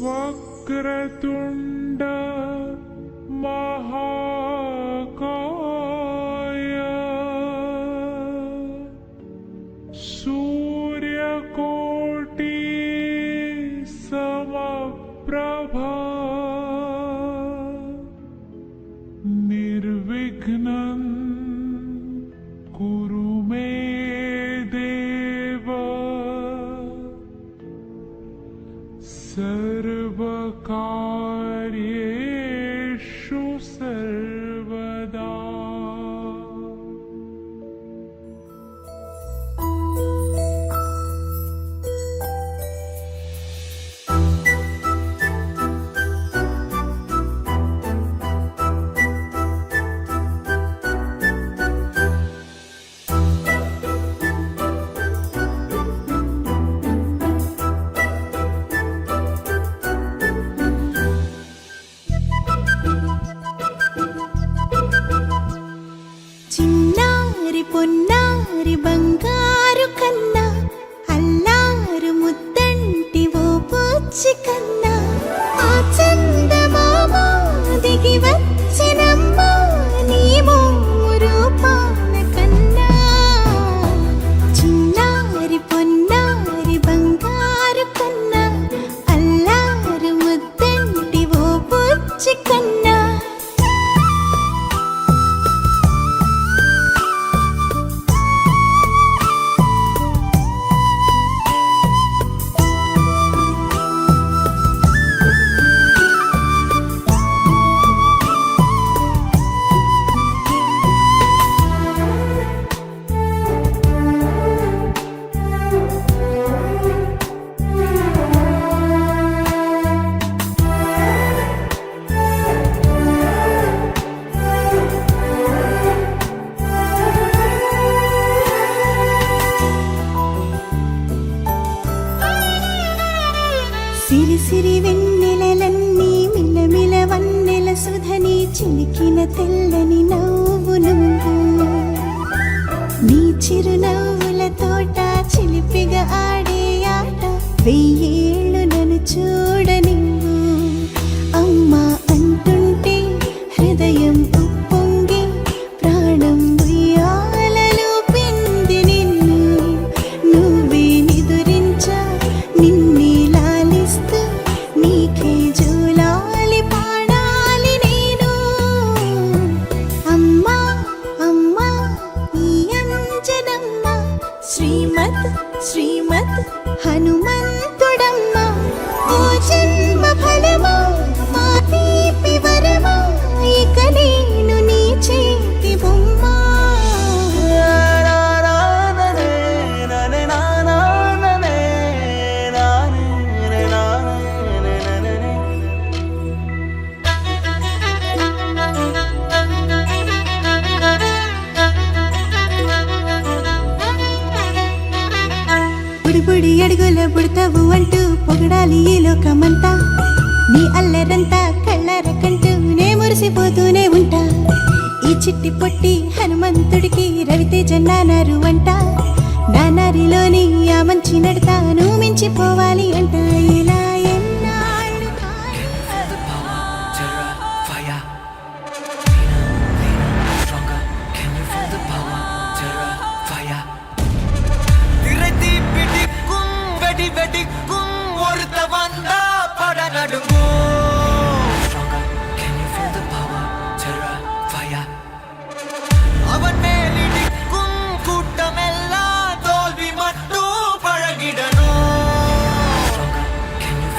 వక్రతుండ మహాకాయ సూర్యకోటి సమప్రభా నిర్విఘ్నం కురు మే దేవ సర్వకార్యేషు సర్వదా. చిన్నారి పొన్నారి బంగారు కన్నా అల్లారు ముద్దంటి ఓ పూచి కన్నా ఆ చందమామ దిగి వచ్చినమ్మ నీ మోము రూపాల కన్నా. చిన్నారి పొన్నారి బంగారు కన్నా అల్లారు ముద్దంటి ఓ పూచి కన్నా. సిరి సిరి వెన్నెలలన్నీ మిలమిల వన్నెల సుధని చిలికిన తెల్లని నవ్వు నువ్వు. నీ చిరునవ్వుల తోట చిలిపిగా ఆడే ఆట వెయ్యేళ్ళు నన్ను చూడ నువ్వు. అమ్మా అంటుంటే హృదయం ఉప్పొంగి ప్రాణం ఉయ్యాలలో పిండి నిన్ను. నువ్వే నిదురించా నిన్నే లాలిస్తూ నీకే జూలాలి పాడాలి నేను. అమ్మా అమ్మా ఈ అంజనమ్మ శ్రీమత్ శ్రీమత్ హనుమంతుడమ్మ. ఓ జన్మ ఫలమా మా తీపి వరమా ఇక నేను నీ చేతి బొమ్మ. బుడి అడుగుల బుడతావు అంటూ పొగడాలి ఈ లోకమంతా. నీ అల్లరంతా కళ్ళరకంటూ నే మురిసిపోతూనే ఉంటా. ఈ చిట్టి పొట్టి హనుమంతుడికి రవితేజ నానారు అంట. నానారిలోని ఆ మంచి నడతాను మించిపోవాలి అంట. ఇలా ఎన్నాళ్ళు வெடிக்கும் ஒருத்த வந்தா பட நடுங்கும். Can you feel the power? Terra fire. அவன் மேலிடிக்கும் கூட்டமெல்லாம் தோல்வி மட்டும் பழகிடணும். Can you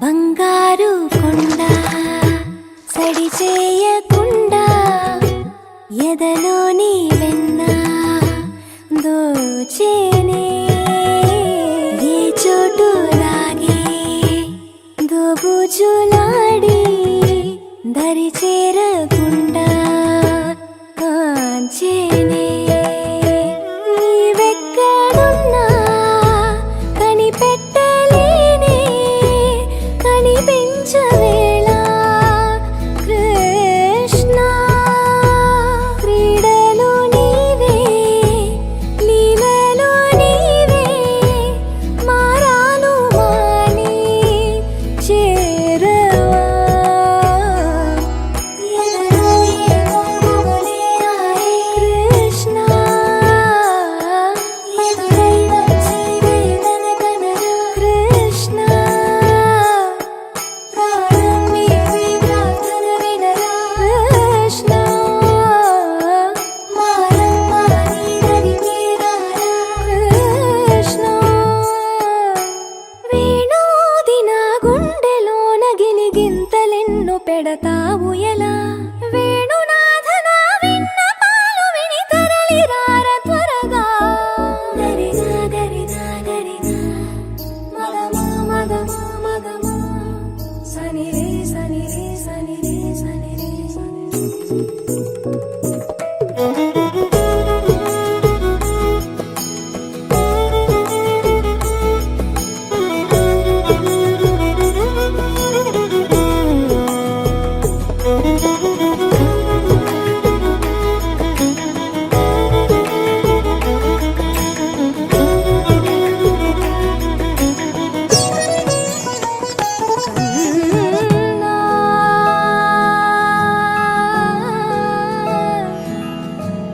బంగారు కొండ సడి చేయకుండా ఎదలోని వెన్న దోచేనే ఏ చోటు లాగే దోబుజులాడి దరి చేరకుండా కాంచేనే నీవెక్కడున్నా కనిపెట్టలేనే కనిపించవేళ కృష్ణ క్రీడలు నీవే లీలలు నీవే మారాను మాని చేరవా కృష్ణ కృష్ణ ప్రాణం నీవే ప్రార్థన వినరా కృష్ణ మారమ్మ నీదరి మీరారా కృష్ణ వేణోది నా గుండెలోన గిలిగింతలెన్ను పెడతావు ఎలా వేణునాథ నా విన్నపాలు విని తరలిరార త్వరగా గరినా గరినా గరినా మగమా మగమా మగమా సని రే సని రే సని రే సని రే సని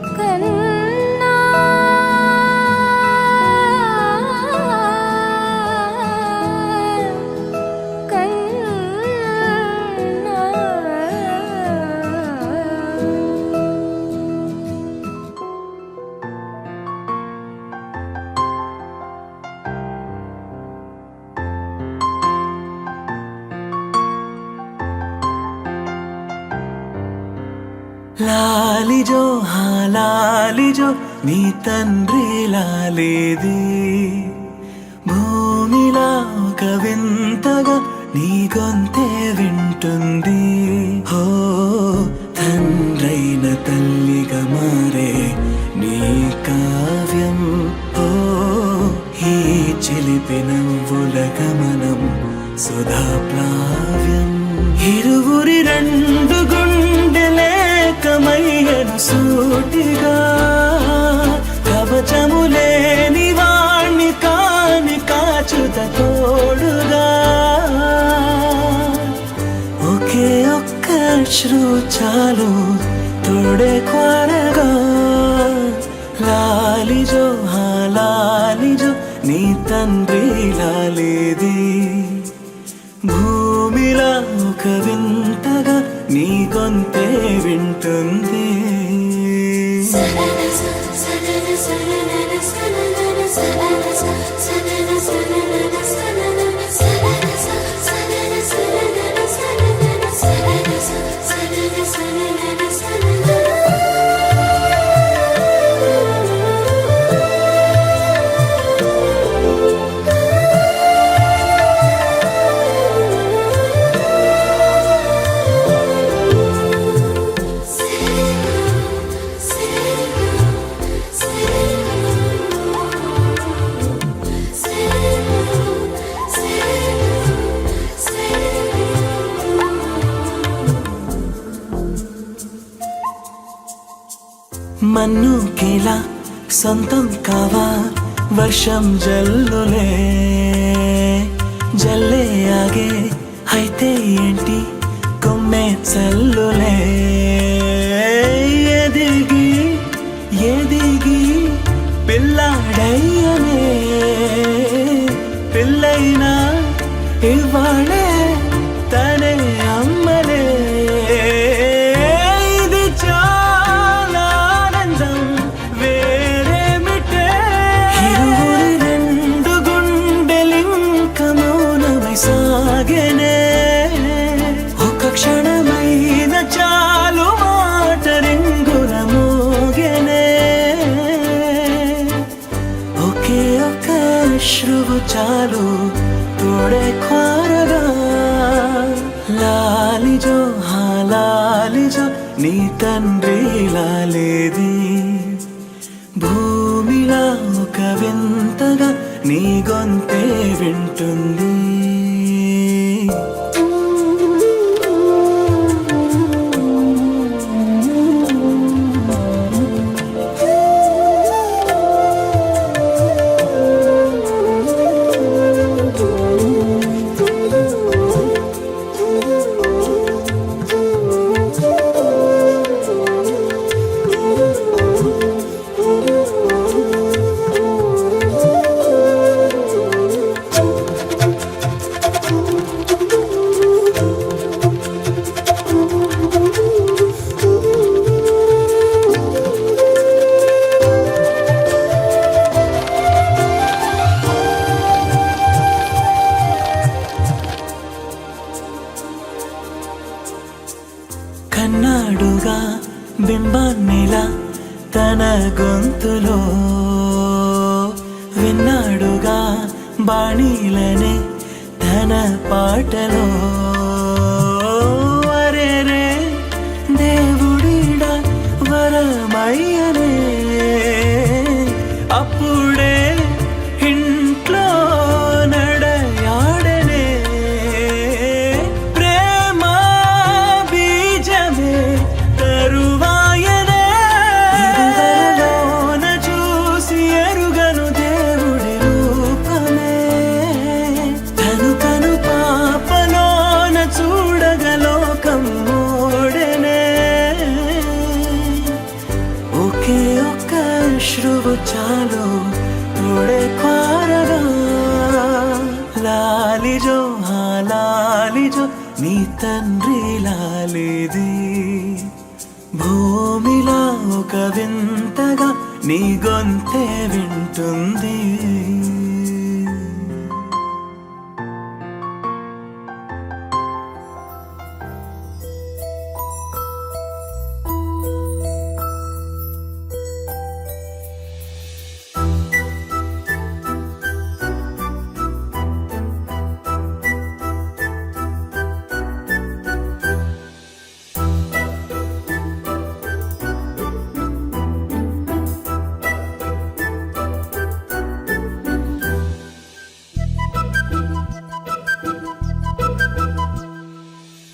కన్నా లాలిజో హా లాలిజో నీ తండ్రి లాలేది భూమిలా ఒక వింతగా నీ గొంతే వింటుంది హో తండ్రైన తల్లిగా మారే నీ కావ్యం హో ఈ చిలిపి నవ్వుల గమనం సుధా ప్లావ్యం ఇరువురి రెండు గుండెలేకమయ్యను సూటిగా కవచములేని వాణ్ణి కాని కాచుత తోడుగా ఒకే ఒక్క అశ్రు చాలు తోడే క్వారగా లాలిజో హా లాలిజో నీ తండ్రి లాలేది భూమిలా ఒక వింతగా నీ గొంతే వింటుంది మన్నుకేలా సొంతం కావా వర్షం జల్లులే జల్లే ఆగే అయితే ఏంటి కొమ్మే చల్లులే ఎదిగి ఎదిగి పిల్లాడయ్యనే పిల్లైనా ఇవాళే తనే అమ్మలే ఇది చాలా ఆనందం వేరేమిటే ఇరువురి రెండు గుండెలింక మౌనమై సాగెనే లాలిజో లాలిజో నీ తండ్రి లాలేది భూమిలా ఒక వింతగా నీ గొంతే వింటుంది కన్నాడుగా బింబాన్నిలా తన గొంతులో విన్నాడుగా బాణీలనే తన పాటలో అరేరే దేవుడిడా వరమయ్యనే అప్పుడే ఇంట్లో నడయాడనే ప్రేమ బీజమే తరువాయనే ఇదివరలోన చూసి ఎరుగను దేవుడి రూపమే తను తను పాపలోన చూడగలోకం మోడనే ఒకే ఒక్క శ్రువు చాలు తోడే క్వారగా లాలిజో లాలిజో నీ తండ్రి లాలేది భూమిలా ఒక వింతగా నీ గొంతే వింటుంది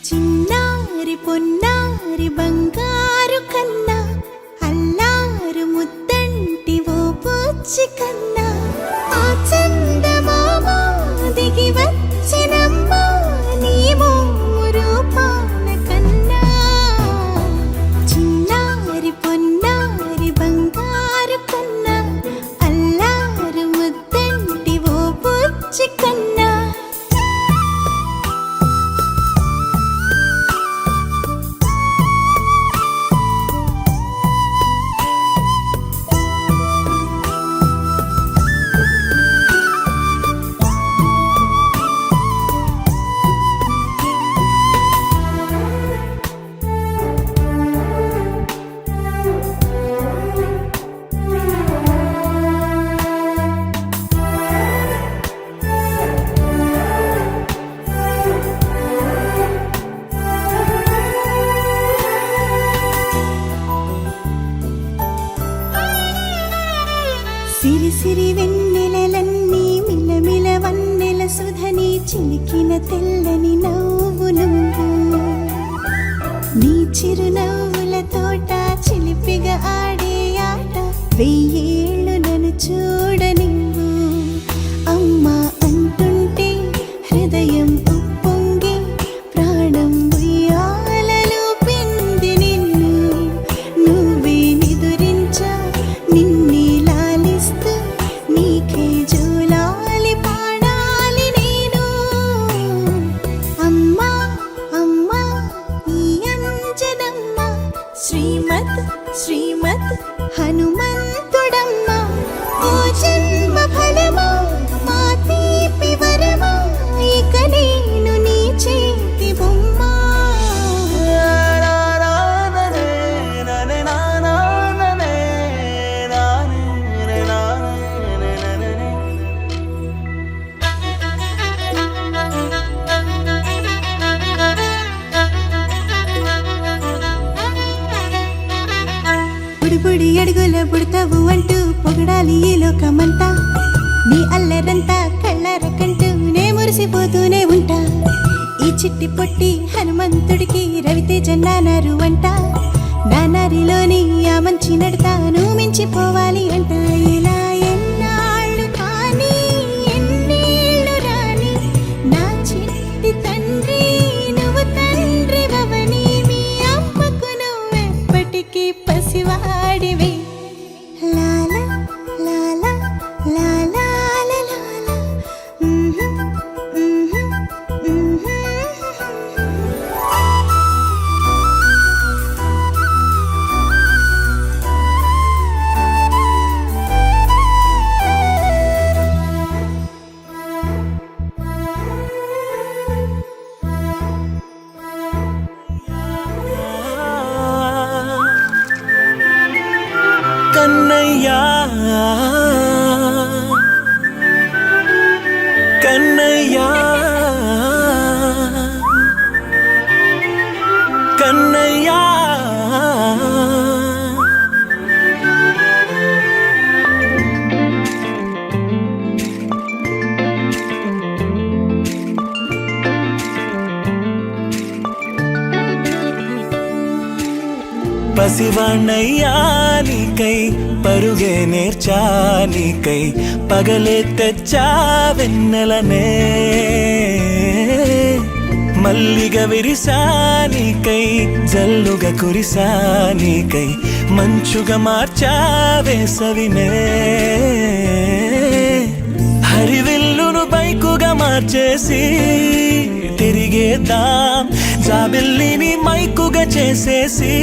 చిన్నారి పొన్నారి బంగారు కన్నా అల్లారు ముద్దంటి ఓ పుచ్చి కన్నా ఆ చందమామ దిగి వచ్చినమ్మ నీ మోము రూపాన కన్నా చిన్నారి పొన్నారి బంగారు కన్నా అల్లారు ముద్దంటి ఓ పుచ్చి కన్నా సిరి సిరి వెన్నెలలన్నీ మిలమిల వన్నెల సుధని చిలికిన తెల్లని నవ్వు నువ్వు నీ చిరునవ్వుల తోట చిలిపిగా ఆడే ఆట వెయ్యేళ్ళు నన్ను చూడనివ్వు అమ్మా అంటుంటే హృదయం ఉప్పొంగి ప్రాణం ఉయ్యాలలో పిండి నిన్ను నువ్వే నిదురించా నిన్నే లాలిస్తూ నీకే జోలాలి పాడాలి నేను అమ్మా అమ్మా ఈ అంజనమ్మ శ్రీమత్ శ్రీమత్ హనుమంతుడమ్మ ఓ జన్మ ఫలమా మా తీపి వరమా ఇక నేను నీ చేతి బొమ్మ బుడి అడుగుల బుడతావు అంటూ పొగడాలి ఈ లోకమంతా నీ అల్లరంతా కళ్ళారకంటూ నే మురిసిపోతూనే ఉంటా ఈ చిట్టి పొట్టి హనుమంతుడికి రవితేజ నానారు అంట నానారిలోని ఆ మంచి నడతాను మించిపోవాలి అంట ఇలా ఎన్నాళ్ళు కానీ ఎన్నేళ్ళు రాని నా చిట్టి తండ్రి నువ్వు తండ్రి భవని మీ అమ్మకు నువ్వెప్పటికీ పసివాడివి లాలా లాలా లాలా లాలా కన్నయ్యా కన్నయ్యా కన్నయ్యా పసివాణ్ణయ్యా నీకై పరుగే నేర్చా నీకై పగలే తెచ్చా వెన్నెలనే మల్లిగ విరిసా నీకై జల్లుగా కురిసా నీకై మంచుగా మార్చా వేసవినే హరివిల్లును బైకుగా మార్చేసి తిరిగేద్దాం జాబిల్లిని మైకుగా చేసేసి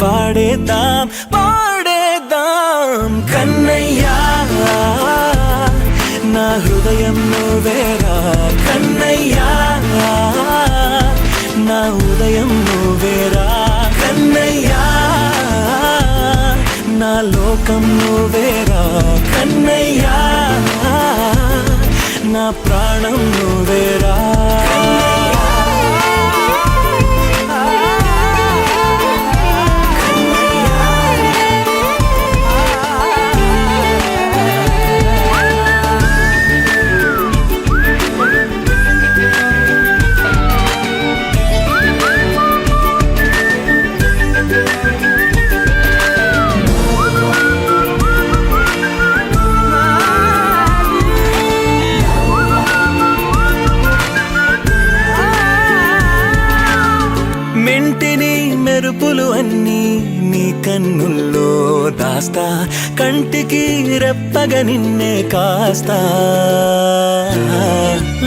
పాడేద్దాం పాడేద్దాం కన్నయ్యా నా హృదయం నువ్వేరా కన్నయ్యా నా ఉదయం నువ్వేరా కన్నయ్యా నా లోకం నువ్వేరా కన్నయ్యా నా ప్రాణం నువ్వేరా మెంటిని మెరుపులు అన్నీ నీ కన్నుల్లో దాస్తా కంటికి రెప్పగా నిన్నే కాస్తా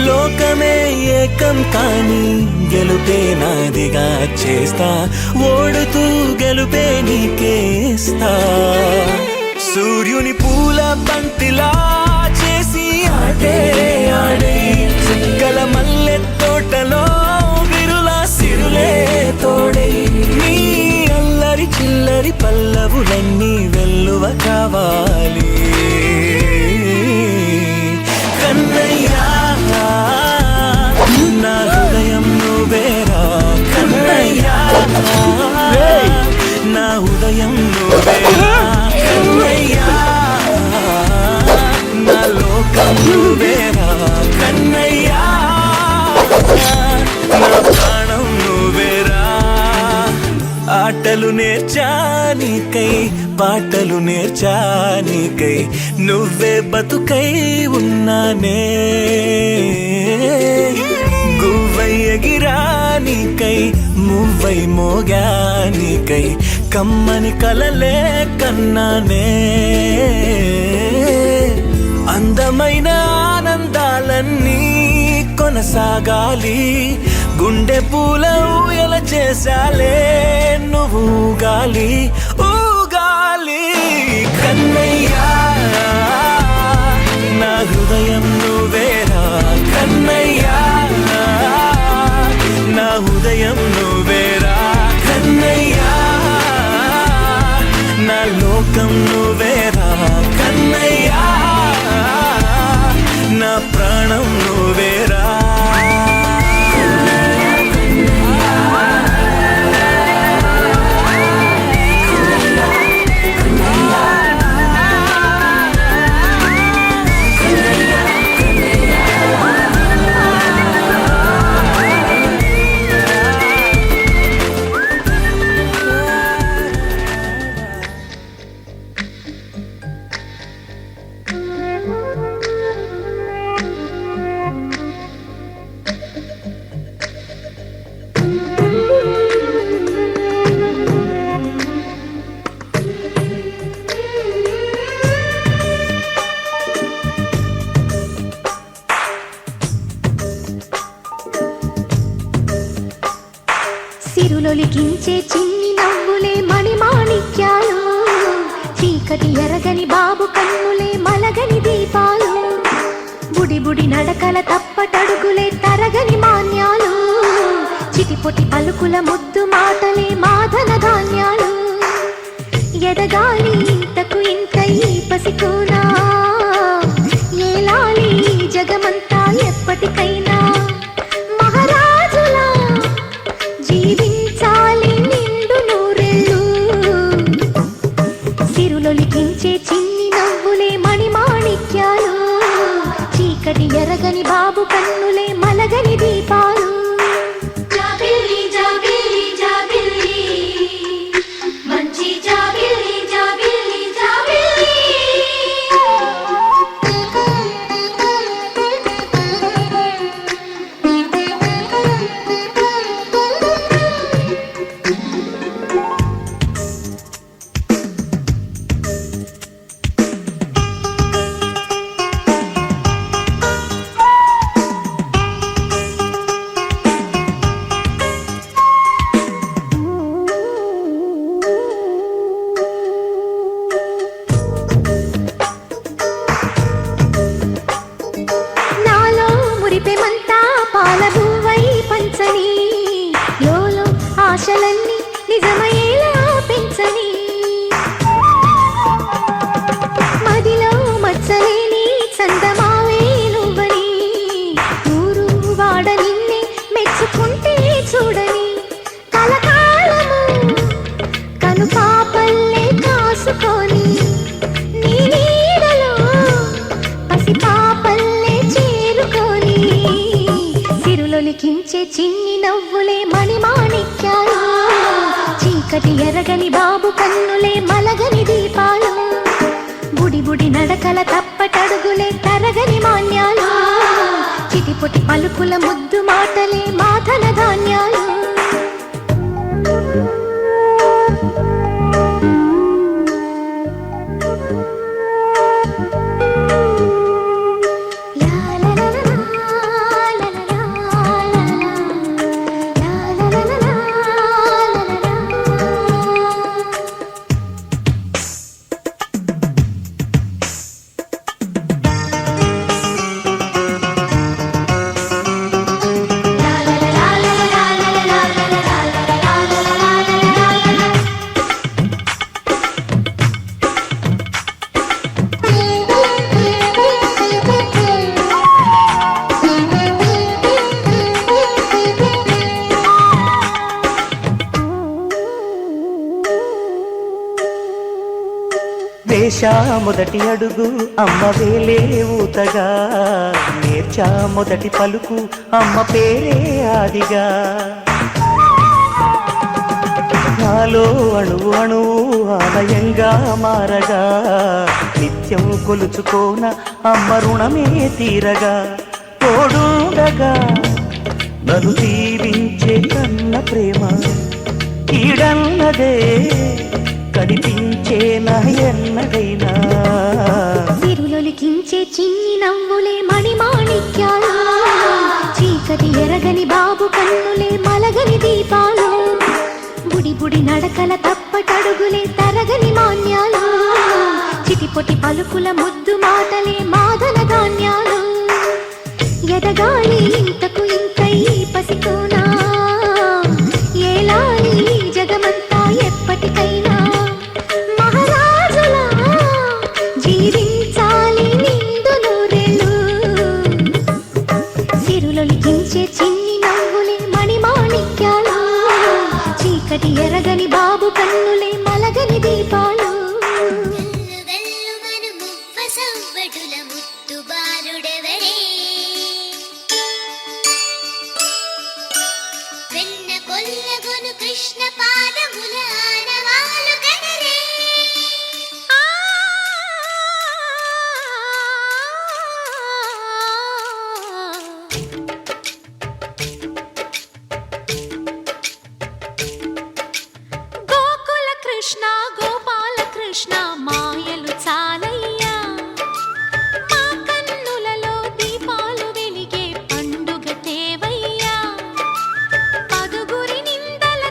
లోకమే ఏకం కాని గెలుపే నాదిగా చేస్తా ఓడుతూ గెలుపే నీకేస్తా సూర్యుని పూల బంతిలా చేసి ఆడే ఆడే చుక్కల మల్లె తోటలో సిరులే తోడే నీ అల్లరి చిల్లరి పల్లవులన్నీ వెల్లువ కావాలి కన్నయ్యా నా హృదయం నువ్వేరా కన్నయ్యా నా ఉదయం నువ్వేరా కన్నయ్యా నా లోకం నువ్వేరా కన్నయ్యా నా ప్రాణం నువ్వేరా ఆటలు నేర్చానికై పాటలు నేర్చానికై నువ్వే బతుకై ఉన్నానే గువ్వై ఎగిరానికై మువ్వై మోగానికై కమ్మని కలలే కన్నానే అందమైన ఆనందాలన్నీ కొనసాగాలి గుండె పూల ఊయల చేసాలే నువ్వు ఊగాలి ఊగాలి కన్నయ్యా నా హృదయం నువ్వేరా కన్నయ్యా నా ఉదయం నువ్వేరా కన్నయ్యా నా లోకం నువ్వేరా కన్నయ్యా నా ప్రాణం నువ్వేరా సిరులొలికించే చిన్ని నవ్వులే మణిమాణిక్యాలు, చీకటి ఎరగని బాబు కన్నులే మలగని దీపాలు, బుడి బుడి నడకల తప్పటడుగులే తరగని మాన్యాలు, చిటిపొటి పలుకుల ముద్దు మాటలే మాధన ధాన్యాలు, ఎదగాలి ఇంతకు ఇంత ఈ పసికోనా, ఏలాలి జగమంతా ఎప్పటికైనా, మహారాజులా జీవించాలి నిండు నూరెళ్ళు. సిరులొలికించే చిన్ని నవ్వులే మణిమాణిక్యాలు, చీకటి ఎరగని బాబు కన్నులే మలగని దీపాలు. జాబిల్లి జాబిల్లి జాబిల్లి మంచి జాబిల్లి జాబిల్లి జాబిల్లి. నాలో మురిపెమంతా పాలబువ్వై పంచని, లోలో ఆశలన్నీ నిజమయ్యేలా పెంచని, మదిలో మచ్చలేని చందమావే నువ్వని, ఊరు వాడ నిన్నే మెచ్చుకుంటే చూడని, కలకాలము కను పాపల్లే కాసుకొని, నీ నీడలో పసి పాపల్లే చేరుకొని, సిరులొలికించే చిన్ని నవ్వులే మణిమాణిక్యాలు, చీకటి ఎరగని బాబు కన్నులే మలగని దీపాలు, బుడి బుడి నడకల తప్పటడుగులే తరగని మాన్యాలు, చిటిపొటి పలుకుల ముద్దు మాటలే మాధన ధాన్యాలు. వేశా మొదటి అడుగు అమ్మ వేలే ఊతగా, నేర్చా మొదటి పలుకు అమ్మ పేరే ఆదిగా, నాలో అణువు అణువు ఆలయంగా మారగా, నిత్యం కొలుచుకోన అమ్మ రుణమే తీరగా, తోడుండగా నన్ను దీవించే కన్న ప్రేమ ఈడన్నదే కనిపించే నా ఎన్నడైనా. సిరులొలికించే చిన్ని నవ్వులే మణిమాణిక్యాలు, చీకటి ఎరగని బాబు కన్నులే మలగని దీపాలు, బుడి బుడి నడకల తప్పటడుగులే తరగని మాన్యాలు, చిటిపొటి పలుకుల ముద్దు మాటలే మాధన ధాన్యాలు, ఎదగాలి ఇంతకు ఇంత ఈ పసికోనా, ఏలాలి జగమంతా ఎప్పటికైనా, మహారాజులా జీవించాలి నిండు నూరెళ్ళు. సిరులొలికించే చిన్ని నవ్వులే మణిమాణిక్యాలు, చీకటి ఎరగని బాబు కన్నులే మలగని దీపాలు. కృష్ణ పాదముల ఆనవాలు కదరే, గోకుల కృష్ణ గోపాల కృష్ణ మాయలు చాలయ్యా, మా కన్నులలో దీపాలు వెలిగే పండుగ తేవయ్యా, పదుగురి నిందల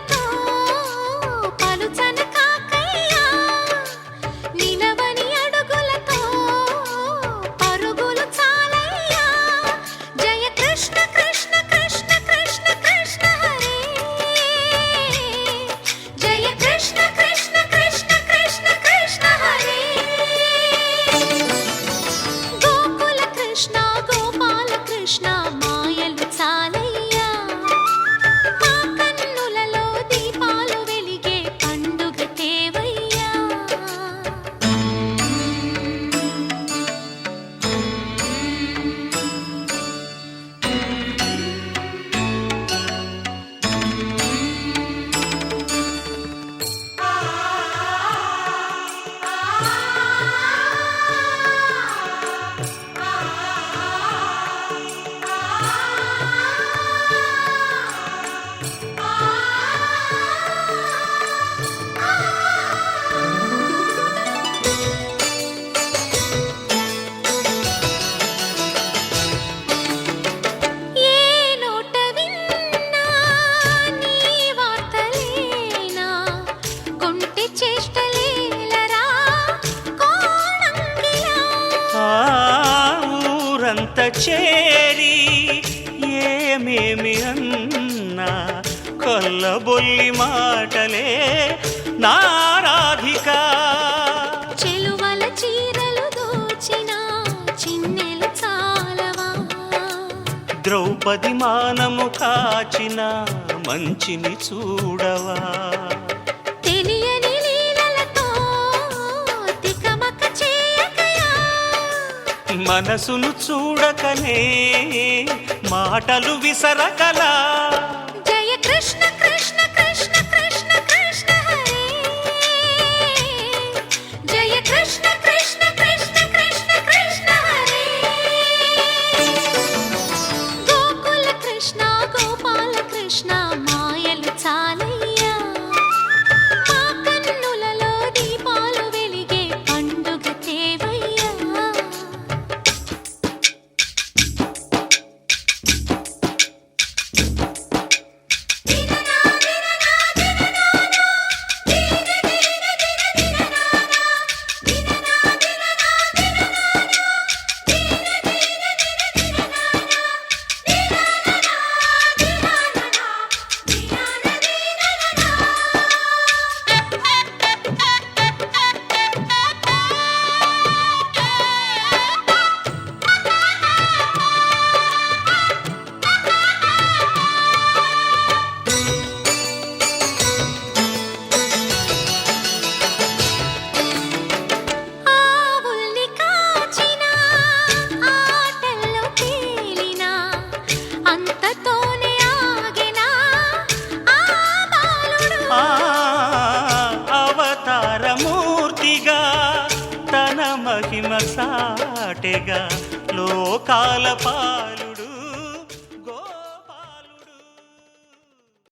చేరి ఏమేమి అన్నా కొల్లబొల్లి మాటలే నారాధిక. చెలువల చీరలు దోచిన చిన్నెలు చాలవా, ద్రౌపది మానము కాచిన మంచిని చూడవా. తెలియని లీలలతో తికమక చేయకయా, మనసును చూడకనే మాటలు విసరకలా. జయ కృష్ణ కృష్ణ కృష్ణ కృష్ణ కృష్ణ హరే, జయ కృష్ణ కృష్ణ కృష్ణ కృష్ణ కృష్ణ హరే. గోకుల కృష్ణ గోపాల కృష్ణ మాయలు చాలయ్యా, మా కన్నులలో దీపాలు వెలిగే పండుగ తేవయ్యా. ఆవుల్ని కాచిన ఆటల్లో తేలిన అంతతోనే ఆగిన ఆ బాలుడు. అవతారమూర్తిగా తన మహిమ సాటెగా లోకాల పాలి